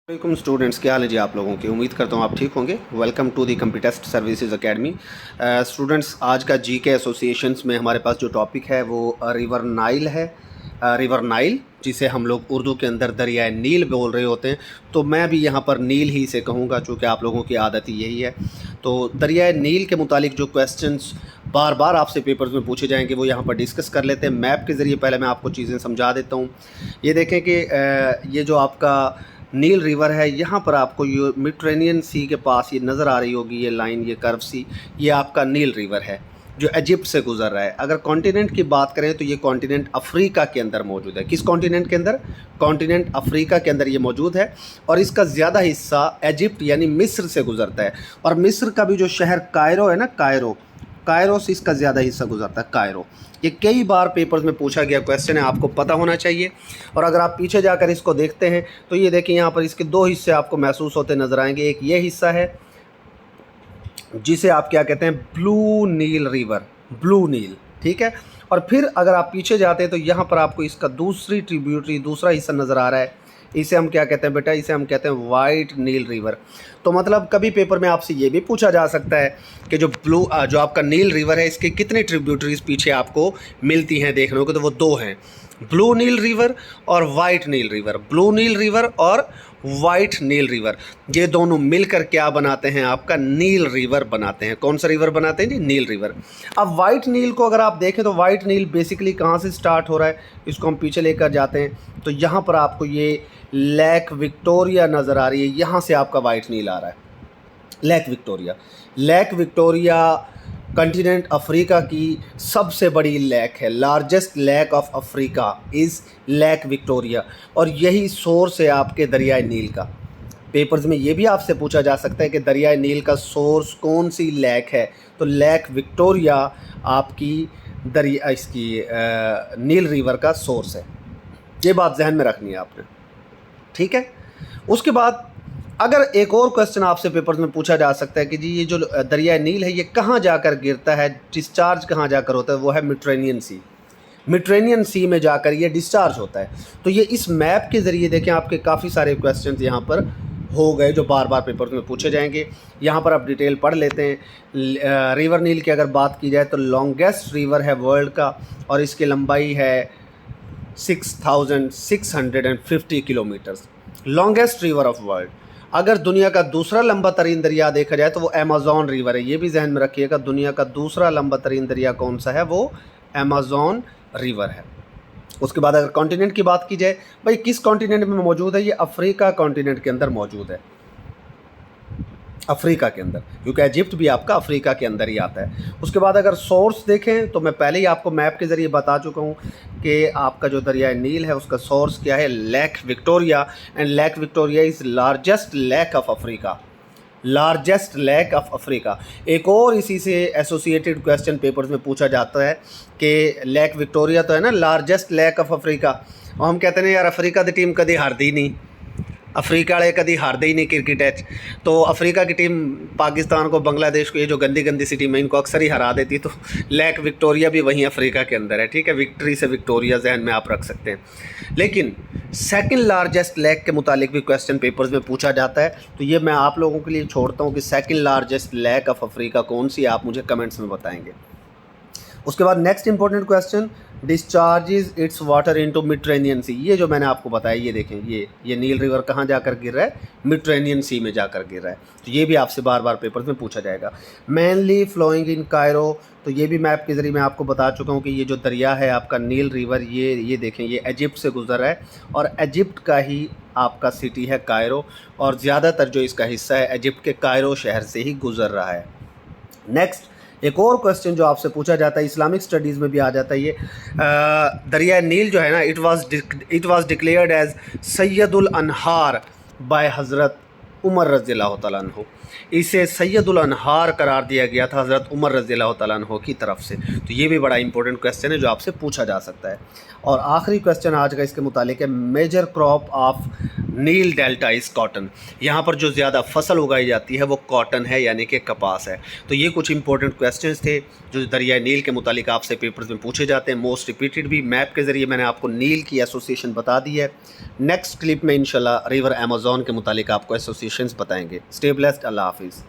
वालेकुम स्टूडेंट्स, क्या हाल है जी आप लोगों की। उम्मीद करता हूँ आप ठीक होंगे। Welcome to the Computest services academy. Students, आज का जीके एसोसिएशंस में हमारे पास जो टॉपिक है वो रिवर नाइल है। रिवर नाइल, जिसे हम लोग उर्दू के अंदर दरियाए नील बोल रहे होते हैं, तो मैं भी यहाँ पर नील ही से कहूँगा, चूँकि आप लोगों की आदत ही यही है। तो दरियाए नील के मुतालिक जो क्वेश्चंस बार बार आपसे पेपर्स में पूछे जाएंगे वो यहाँ पर डिस्कस कर लेते हैं। मैप के ज़रिए पहले मैं आपको चीज़ें समझा देता हूँ। ये देखें कि ये जो आपका नील रिवर है, यहाँ पर आपको ये मेडिटेरेनियन सी के पास ये नज़र आ रही होगी, ये लाइन, ये कर्व सी, ये आपका नील रिवर है जो इजिप्ट से गुजर रहा है। अगर कॉन्टिनेंट की बात करें तो ये कॉन्टिनेंट अफ्रीका के अंदर मौजूद है। किस कॉन्टिनेंट के अंदर? कॉन्टिनेंट अफ्रीका के अंदर ये मौजूद है और इसका ज़्यादा हिस्सा इजिप्ट यानी मिस्र से गुजरता है। और मिस्र का भी जो शहर कायरो है ना, कायरो से इसका ज़्यादा हिस्सा गुजरता है, कायरो। ये कई बार पेपर्स में पूछा गया क्वेश्चन है, आपको पता होना चाहिए। और अगर आप पीछे जाकर इसको देखते हैं तो ये देखिए, यहाँ पर इसके दो हिस्से आपको महसूस होते नज़र आएंगे। एक ये हिस्सा है जिसे आप क्या कहते हैं, ब्लू नील रिवर, ब्लू नील, ठीक है। और फिर अगर आप पीछे जाते हैं तो यहाँ पर आपको इसका दूसरी ट्रिब्यूटरी, दूसरा हिस्सा नज़र आ रहा है। इसे हम क्या कहते हैं बेटा? इसे हम कहते हैं वाइट नील रिवर। तो मतलब कभी पेपर में आपसे ये भी पूछा जा सकता है कि जो जो आपका नील रिवर है, इसके कितने ट्रिब्यूटरीज पीछे आपको मिलती हैं देखने को, तो वो दो हैं, ब्लू नील रिवर और वाइट नील रिवर। ब्लू नील रिवर और वाइट नील रिवर, ये दोनों मिलकर क्या बनाते हैं? आपका नील रिवर बनाते हैं। कौन सा रिवर बनाते हैं जी? नील रिवर। अब वाइट नील को अगर आप देखें तो वाइट नील बेसिकली कहाँ से स्टार्ट हो रहा है, इसको हम पीछे लेकर जाते हैं तो यहाँ पर आपको ये लेक विक्टोरिया नज़र आ रही है। यहाँ से आपका वाइट नील आ रहा है, lake Victoria. Lake Victoria continent Africa की सबसे बड़ी लेक है। Largest lake of Africa is lake Victoria, और यही सोर्स है आपके दरियाए नील का। पेपर्स में ये भी आपसे पूछा जा सकता है कि दरियाए नील का सोर्स कौन सी लेक है, तो लेक विक्टोरिया आपकी इसकी नील रिवर का सोर्स है। ये बात जहन में रखनी है आपने, ठीक है। उसके बाद अगर एक और क्वेश्चन आपसे पेपर्स में पूछा जा सकता है कि जी ये जो दरिया नील है ये कहाँ जाकर गिरता है, डिस्चार्ज कहाँ जाकर होता है, वो है मेडिटेरेनियन सी। मेडिटेरेनियन सी में जाकर ये डिस्चार्ज होता है। तो ये इस मैप के ज़रिए देखें, आपके काफ़ी सारे क्वेश्चंस यहाँ पर हो गए जो बार बार पेपर्स में पूछे जाएंगे। यहाँ पर आप डिटेल पढ़ लेते हैं। रिवर नील की अगर बात की जाए तो लॉन्गेस्ट रिवर है वर्ल्ड का, और इसकी लंबाई है 6650 kilometres, longest river of world. अगर दुनिया का दूसरा लंबा तरीन दरिया देखा जाए तो वो अमेज़न रिवर है। ये भी जहन में रखिएगा, दुनिया का दूसरा लंबा तरीन दरिया कौन सा है, वो अमेज़न रिवर है। उसके बाद अगर कॉन्टिनेंट की बात की जाए, भाई किस कॉन्टिनेंट में मौजूद है, ये अफ्रीका कॉन्टिनेंट के अंदर मौजूद है, अफ्रीका के अंदर, क्योंकि इजिप्ट भी आपका अफ्रीका के अंदर ही आता है। उसके बाद अगर सोर्स देखें तो मैं पहले ही आपको मैप के ज़रिए बता चुका हूँ कि आपका जो दरिया नील है उसका सोर्स क्या है, lake Victoria. And lake Victoria is largest lake of Africa, largest lake of Africa. एक और इसी से एसोसिएटेड क्वेश्चन पेपर्स में पूछा जाता है कि लेक विक्टोरिया तो है ना लार्जेस्ट लेक ऑफ अफ्रीका, और हम कहते हैं यार अफ्रीका की टीम कभी हारती नहीं, अफ्रीका वाले कभी हारते ही नहीं क्रिकेट मैच। तो अफ्रीका की टीम पाकिस्तान को, बांग्लादेश को, ये जो गंदी गंदी सी टीम है इनको अक्सर ही हरा देती। तो लेक विक्टोरिया भी वहीं अफ्रीका के अंदर है, ठीक है। विक्ट्री से विक्टोरिया जहन में आप रख सकते हैं। लेकिन सेकंड लार्जेस्ट लेक के मुतालिक भी क्वेश्चन पेपर्स में पूछा जाता है, तो ये मैं आप लोगों के लिए छोड़ता हूँ कि second largest lake of Africa कौन सी, आप मुझे कमेंट्स में बताएंगे। उसके बाद next important question, discharges its water into Mediterranean Sea. ये जो मैंने आपको बताया, ये देखें, ये नील रिवर कहाँ जाकर गिर रहा है, मेडिटेरेनियन सी में जाकर गिर रहा है। तो ये भी आपसे बार बार पेपर्स में पूछा जाएगा। मेनली फ्लोइंग इन कायरो, तो ये भी मैप के ज़रिए मैं आपको बता चुका हूँ कि ये जो दरिया है आपका नील रिवर, ये देखें, ये इजिप्ट से गुजर रहा है, और इजिप्ट का ही आपका सिटी है कायरो, और ज़्यादातर जो इसका हिस्सा है इजिप्ट के कायरो शहर से ही गुजर रहा है। नेक्स्ट एक और क्वेश्चन जो आपसे पूछा जाता है, इस्लामिक स्टडीज़ में भी आ जाता है ये, दरिया नील जो है ना, इट वाज डिक्लेयर्ड एज सैयदुल अनहार बाय हज़रत उमर रज़ियल्लाहु तआला अन्हु। इसे सैयदुल अनहार करार दिया गया था हज़रत उमर रज़ियल्लाहु तआला अन्हु की तरफ से। तो ये भी बड़ा इंपॉर्टेंट क्वेश्चन है जो आपसे पूछा जा सकता है। और आखिरी क्वेश्चन आज का इसके मुतालिक है, major crop of Nile delta is cotton. यहाँ पर जो ज़्यादा फसल उगाई जाती है वो कॉटन है, यानी कि कपास है। तो ये कुछ इंपॉर्टेंट क्वेश्चंस थे जो दरियाए नील के मुतालिक आपसे पेपर्स में पूछे जाते हैं। मोस्ट रिपीटेड भी मैप के ज़रिए मैंने आपको नील की एसोसिएशन बता दी है। नेक्स्ट क्लिप में इंशाल्लाह रिवर अमेज़न के मुतालिक आपको एसोसिएशंस बताएंगे। स्टे ब्लेस्ड, अल्लाह हाफिज़।